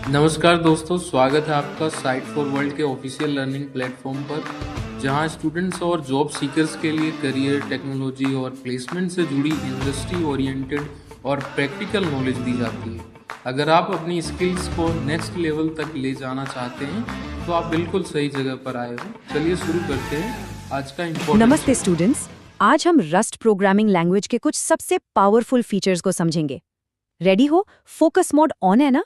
नमस्कार दोस्तों, स्वागत है आपका साइट फॉर वर्ल्ड के ऑफिशियल लर्निंग प्लेटफॉर्म पर, जहां स्टूडेंट्स और जॉब सीकर्स के लिए करियर, टेक्नोलॉजी और प्लेसमेंट से जुड़ी इंडस्ट्री ओरिएंटेड और प्रैक्टिकल नॉलेज दी जाती है। अगर आप अपनी स्किल्स को नेक्स्ट लेवल तक ले जाना चाहते हैं तो आप बिल्कुल सही जगह पर आए हो। चलिए शुरू करते हैं आज का इम्पोर्टेंट। नमस्ते स्टूडेंट्स, आज हम रस्ट प्रोग्रामिंग लैंग्वेज के कुछ सबसे पावरफुल फीचर्स को समझेंगे। रेडी हो? फोकस मोड ऑन है ना?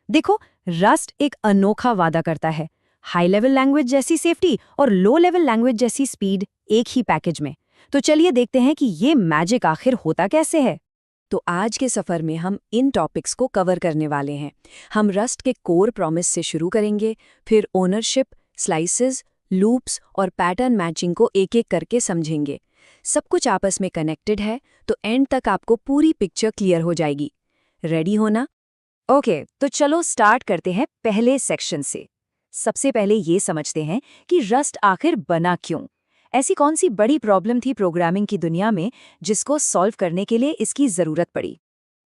देखो, रस्ट एक अनोखा वादा करता है, हाई लेवल लैंग्वेज जैसी सेफ्टी और लो लेवल लैंग्वेज जैसी स्पीड एक ही पैकेज में। तो चलिए देखते हैं कि ये मैजिक आखिर होता कैसे है। तो आज के सफर में हम इन टॉपिक्स को कवर करने वाले हैं। हम रस्ट के कोर प्रॉमिस से शुरू करेंगे, फिर ओनरशिप, स्लाइसेस, लूप्स और पैटर्न मैचिंग को एक एक करके समझेंगे। सब कुछ आपस में कनेक्टेड है, तो एंड तक आपको पूरी पिक्चर क्लियर हो जाएगी। रेडी हो ना? ओके, तो चलो स्टार्ट करते हैं पहले सेक्शन से। सबसे पहले ये समझते हैं कि रस्ट आखिर बना क्यों। ऐसी कौन सी बड़ी प्रॉब्लम थी प्रोग्रामिंग की दुनिया में जिसको सॉल्व करने के लिए इसकी जरूरत पड़ी।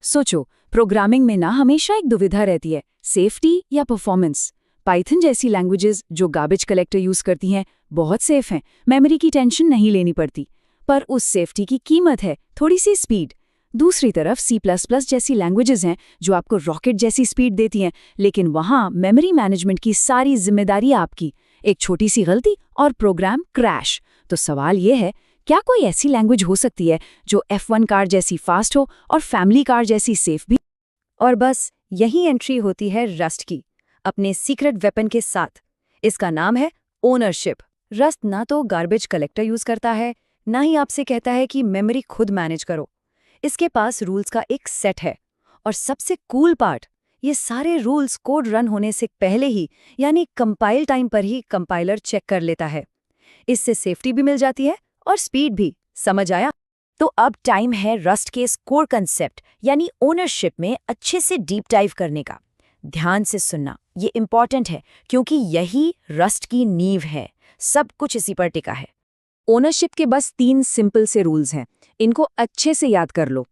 सोचो, प्रोग्रामिंग में ना हमेशा एक दुविधा रहती है, सेफ्टी या परफॉर्मेंस। पाइथन जैसी लैंग्वेजेस जो गार्बेज कलेक्टर यूज करती हैं बहुत सेफ हैं, मेमोरी की टेंशन नहीं लेनी पड़ती। पर उस सेफ्टी की कीमत है थोड़ी सी स्पीड। दूसरी तरफ C++ जैसी लैंग्वेजेस हैं जो आपको रॉकेट जैसी स्पीड देती हैं, लेकिन वहाँ मेमोरी मैनेजमेंट की सारी जिम्मेदारी आपकी। एक छोटी सी गलती और प्रोग्राम क्रैश। तो सवाल ये है, क्या कोई ऐसी लैंग्वेज हो सकती है जो F1 कार जैसी फास्ट हो और फैमिली कार जैसी सेफ भी? और बस यही एंट्री होती है रस्ट की, अपने सीक्रेट वेपन के साथ। इसका नाम है ओनरशिप। रस्ट ना तो गार्बेज कलेक्टर यूज करता है, ना ही आपसे कहता है कि मेमोरी खुद मैनेज करो। इसके पास रूल्स का एक सेट है, और सबसे कूल पार्ट, ये सारे रूल्स कोड रन होने से पहले ही, यानी कंपाइल टाइम पर ही कंपाइलर चेक कर लेता है। इससे सेफ्टी भी मिल जाती है और स्पीड भी। समझ आया? तो अब टाइम है रस्ट के कोर कंसेप्ट यानी ओनरशिप में अच्छे से डीप डाइव करने का। ध्यान से सुनना, ये इंपॉर्टेंट है क्योंकि यही रस्ट की नींव है। सब कुछ इसी पर टिका है। ओनरशिप के बस 3 सिंपल से रूल्स हैं, इनको अच्छे से याद कर लो।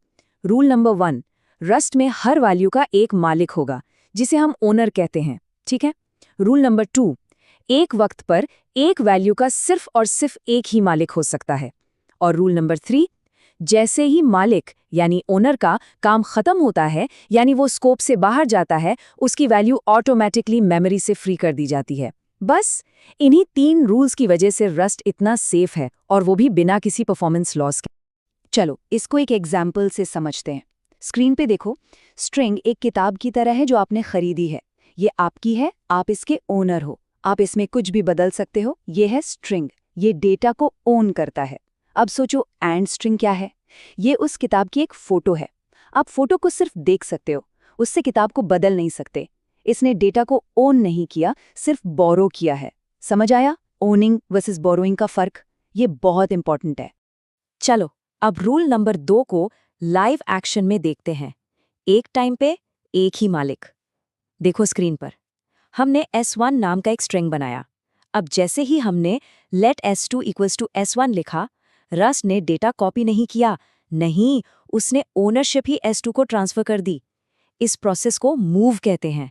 रूल नंबर 1, रस्ट में हर वैल्यू का एक मालिक होगा जिसे हम ओनर कहते हैं, ठीक है। रूल नंबर 2, एक वक्त पर एक वैल्यू का सिर्फ और सिर्फ एक ही मालिक हो सकता है। और रूल नंबर 3, जैसे ही मालिक यानी ओनर का काम खत्म होता है, यानी वो स्कोप से बाहर जाता है, उसकी वैल्यू ऑटोमेटिकली मेमोरी से फ्री कर दी जाती है। बस इन्हीं 3 रूल्स की वजह से रस्ट इतना सेफ है, और वो भी बिना किसी परफॉर्मेंस लॉस के। चलो इसको एक एग्जाम्पल से समझते हैं। स्क्रीन पे देखो, स्ट्रिंग एक किताब की तरह है जो आपने खरीदी है। ये आपकी है, आप इसके ओनर हो। आप इसमें कुछ भी बदल सकते हो। ये है स्ट्रिंग, ये डेटा को ओन करता है। अब सोचो एंड स्ट्रिंग क्या है? ये उस किताब की एक फोटो है। आप फोटो को सिर्फ देख सकते हो, उससे किताब को बदल नहीं सकते। इसने डेटा को ओन नहीं किया, सिर्फ बोरो किया है। समझ आया ओनिंग वर्सेस बोरोइंग का फर्क? ये बहुत इंपॉर्टेंट है। चलो अब रूल नंबर 2 को लाइव एक्शन में देखते हैं। एक टाइम पे एक ही मालिक। देखो स्क्रीन पर, हमने S1 नाम का एक स्ट्रिंग बनाया। अब जैसे ही हमने let S2 equals to S1 लिखा, रस्ट ने डेटा कॉपी नहीं किया, नहीं, उसने ओनरशिप ही S2 को ट्रांसफर कर दी। इस प्रोसेस को मूव कहते हैं।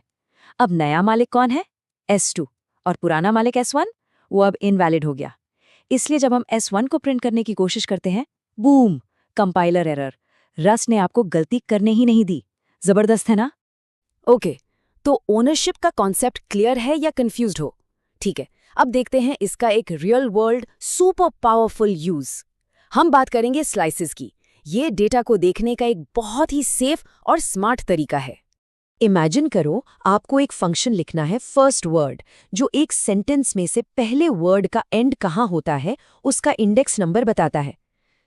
अब नया मालिक कौन है? S2, और पुराना मालिक S1, वो अब इनवैलिड हो गया। इसलिए जब हम S1 को प्रिंट करने की कोशिश करते हैं, बूम, कंपाइलर एरर। रस्ट ने आपको गलती करने ही नहीं दी। जबरदस्त है ना? ओके, तो ओनरशिप का कॉन्सेप्ट क्लियर है या कंफ्यूज्ड हो? ठीक है, अब देखते हैं इसका एक real world super powerful use. हम बात करेंगे स्लाइसेस की। ये डेटा को देखने का एक बहुत ही सेफ और स्मार्ट तरीका है। इमेजिन करो, आपको एक फंक्शन लिखना है फर्स्ट वर्ड, जो एक सेंटेंस में से पहले वर्ड का एंड कहाँ होता है उसका इंडेक्स नंबर बताता है।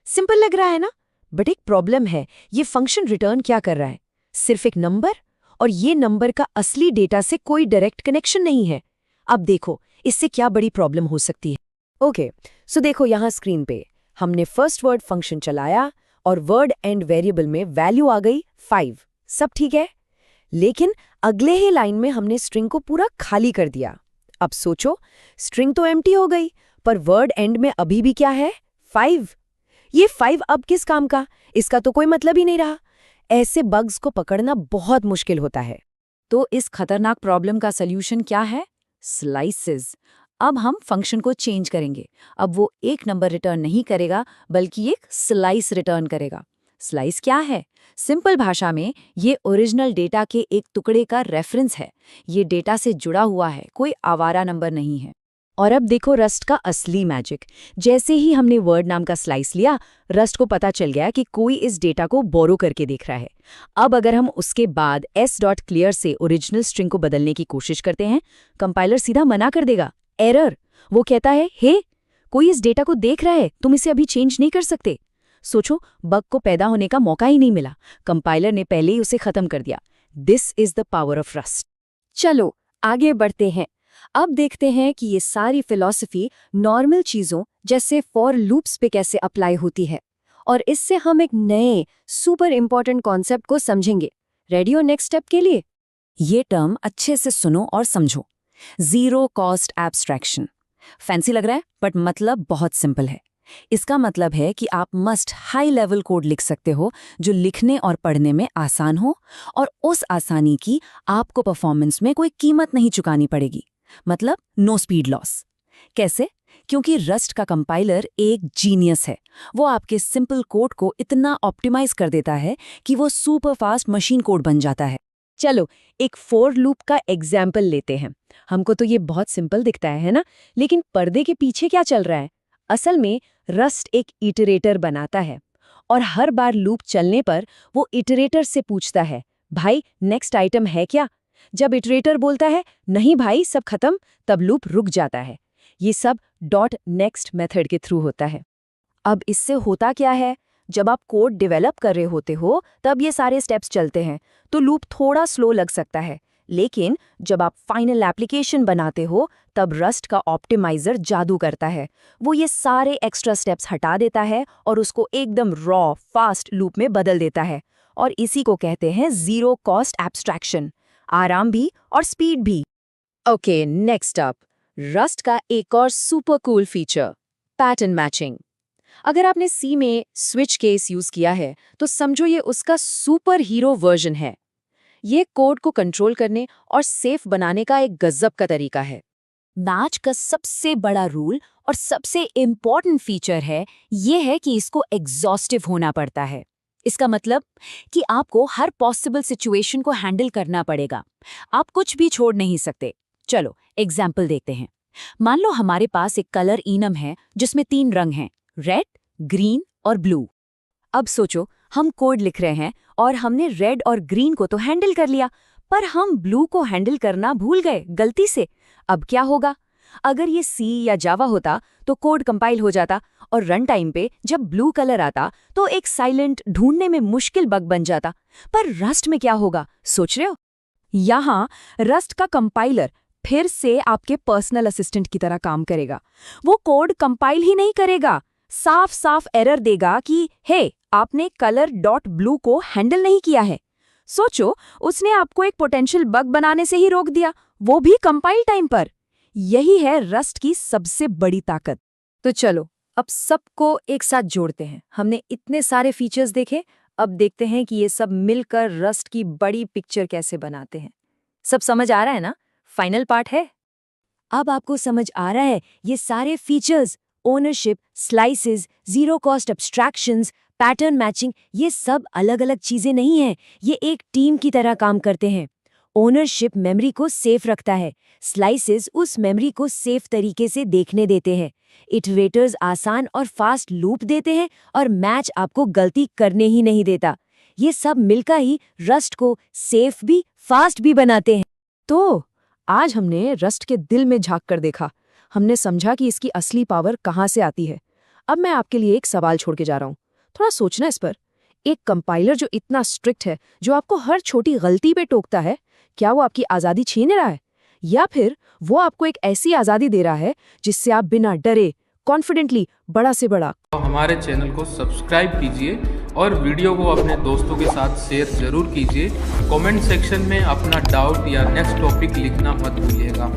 सिंपल लग रहा है ना? बट एक प्रॉब्लम है, ये फंक्शन रिटर्न क्या कर रहा है? सिर्फ एक नंबर, और ये नंबर का असली डेटा से कोई डायरेक्ट कनेक्शन नहीं है। अब देखो इससे क्या बड़ी प्रॉब्लम हो सकती है। ओके, सो देखो यहाँ स्क्रीन पे हमने फर्स्ट वर्ड फंक्शन चलाया और वर्ड एंड वेरिएबल में वैल्यू आ गई 5। सब ठीक है, लेकिन अगले ही लाइन में हमने स्ट्रिंग को पूरा खाली कर दिया। अब सोचो, स्ट्रिंग तो एम्प्टी हो गई, पर वर्ड एंड में अभी भी क्या है? 5। ये 5 अब किस काम का? इसका तो कोई मतलब ही नहीं रहा। ऐसे बग्स को पकड़ना बहुत मुश्किल होता है। तो इस खतरनाक प्रॉब्लम का सल्यूशन क्या है? स्लाइसेस। अब हम फंक्शन को चेंज करेंगे। अब वो एक नंबर रिटर्न नहीं करेगा बल्कि एक स्लाइस रिटर्न करेगा। स्लाइस क्या है? सिंपल भाषा में ये ओरिजिनल डेटा के एक टुकड़े का रेफरेंस है। ये डेटा से जुड़ा हुआ है, कोई आवारा नंबर नहीं है। और अब देखो रस्ट का असली मैजिक। जैसे ही हमने वर्ड नाम का स्लाइस लिया, रस्ट को पता चल गया कि कोई इस डेटा को बोरो करके देख रहा है। अब अगर हम उसके बाद s.clear से ओरिजिनल स्ट्रिंग को बदलने की कोशिश करते हैं, कंपाइलर सीधा मना कर देगा, एरर। वो कहता है, हे, कोई इस डेटा को देख रहा है, तुम इसे अभी चेंज नहीं कर सकते। सोचो, बग को पैदा होने का मौका ही नहीं मिला, कंपाइलर ने पहले ही उसे खत्म कर दिया। This is the power of rust. चलो आगे बढ़ते हैं। अब देखते हैं कि ये सारी फिलॉसफी नॉर्मल चीजों जैसे फॉर लूप्स पे कैसे अप्लाई होती है, और इससे हम एक नए सुपर इंपॉर्टेंट कॉन्सेप्ट को समझेंगे। रेडी हो नेक्स्ट स्टेप के लिए? ये टर्म अच्छे से सुनो और समझो। Zero cost abstraction. फैंसी लग रहा है, बट मतलब बहुत सिंपल है। इसका मतलब है कि आप मस्ट हाई लेवल कोड लिख सकते हो जो लिखने और पढ़ने में आसान हो, और उस आसानी की आपको परफॉर्मेंस में कोई कीमत नहीं चुकानी पड़ेगी। मतलब नो स्पीड लॉस। कैसे? क्योंकि रस्ट का कंपाइलर एक जीनियस है। वो आपके सिंपल कोड को इतना ऑप्टिमाइज कर देता है कि वो सुपर फास्ट मशीन कोड बन जाता है। चलो एक फॉर लूप का एग्जाम्पल लेते हैं। हमको तो ये बहुत सिंपल दिखता है ना? लेकिन पर्दे के पीछे क्या चल रहा है? असल में रस्ट एक इटरेटर बनाता है, और हर बार लूप चलने पर वो इटरेटर से पूछता है, भाई नेक्स्ट आइटम है क्या? जब इटरेटर बोलता है नहीं भाई सब खत्म, तब लूप रुक जाता है। ये सब .next मेथड के थ्रू होता है। अब इससे होता क्या है? जब आप कोड डेवलप कर रहे होते हो तब ये सारे स्टेप्स चलते हैं, तो लूप थोड़ा स्लो लग सकता है। लेकिन जब आप फाइनल एप्लीकेशन बनाते हो तब रस्ट का ऑप्टिमाइजर जादू करता है। वो ये सारे एक्स्ट्रा स्टेप्स हटा देता है और उसको एकदम रॉ फास्ट लूप में बदल देता है। और इसी को कहते हैं जीरो कॉस्ट एब्स्ट्रैक्शन। आराम भी और स्पीड भी। ओके, नेक्स्ट अप, रस्ट का एक और super cool feature, pattern matching. अगर आपने सी में स्विच केस यूज किया है तो समझो ये उसका सुपर हीरो वर्जन है। ये कोड को कंट्रोल करने और सेफ बनाने का एक गजब का तरीका है। मैच का सबसे बड़ा रूल और सबसे इम्पॉर्टेंट फीचर है कि इसको एग्जॉस्टिव होना पड़ता है। इसका मतलब कि आपको हर पॉसिबल सिचुएशन को हैंडल करना पड़ेगा। आप कुछ भी छोड़ नहीं सकते। चलो एग्जाम्पल देखते हैं। मान लो हमारे पास एक कलर इनम है जिसमें 3 रंग हैं, रेड, ग्रीन और ब्लू। अब सोचो, हम कोड लिख रहे हैं और हमने रेड और ग्रीन को तो हैंडल कर लिया, पर हम ब्लू को हैंडल करना भूल गए गलती से। अब क्या होगा? अगर ये सी या जावा होता तो कोड कंपाइल हो जाता, और रन टाइम पे जब ब्लू कलर आता तो एक साइलेंट, ढूंढने में मुश्किल बग बन जाता। पर रस्ट में क्या होगा, सोच रहे हो? यहाँ रस्ट का कंपाइलर फिर से आपके पर्सनल असिस्टेंट की तरह काम करेगा। वो कोड कंपाइल ही नहीं करेगा, साफ साफ एरर देगा कि हे, आपने कलर डॉट ब्लू को हैंडल नहीं किया है। सोचो, उसने आपको एक पोटेंशियल बग बनाने से ही रोक दिया, वो भी कंपाइल टाइम पर। यही है रस्ट की सबसे बड़ी ताकत। तो चलो अब सबको एक साथ जोड़ते हैं। हमने इतने सारे फीचर्स देखे, अब देखते हैं कि ये सब मिलकर रस्ट की बड़ी पिक्चर कैसे बनाते हैं। सब समझ आ रहा है ना? फाइनल पार्ट है। अब आपको समझ आ रहा है ये सारे features, ownership, slices, zero cost abstractions, pattern matching, ये सब अलग अलग चीजें नहीं हैं, ये एक टीम की तरह काम करते हैं। ओनरशिप मेमोरी को सेफ रखता है, स्लाइसेस उस मेमोरी को सेफ तरीके से देखने देते हैं, इटरेटर्स आसान और फास्ट लूप देते हैं, और मैच आपको गलती करने ही नहीं देता। ये सब मिलकर ही रस्ट को सेफ भी फास्ट भी बनाते हैं। तो आज हमने रस्ट के दिल में झांक कर देखा। हमने समझा कि इसकी असली पावर कहाँ से आती है। अब मैं आपके लिए एक सवाल छोड़ के जा रहा हूँ, थोड़ा सोचना इस पर। एक कंपाइलर जो इतना स्ट्रिक्ट है, जो आपको हर छोटी गलती पे टोकता है, क्या वो आपकी आज़ादी छीन रहा है, या फिर वो आपको एक ऐसी आज़ादी दे रहा है जिससे आप बिना डरे कॉन्फिडेंटली बड़ा से बड़ा। तो हमारे चैनल को सब्सक्राइब कीजिए और वीडियो को अपने दोस्तों के साथ शेयर जरूर कीजिए। कमेंट सेक्शन में अपना डाउट या नेक्स्ट टॉपिक लिखना मत भूलिएगा।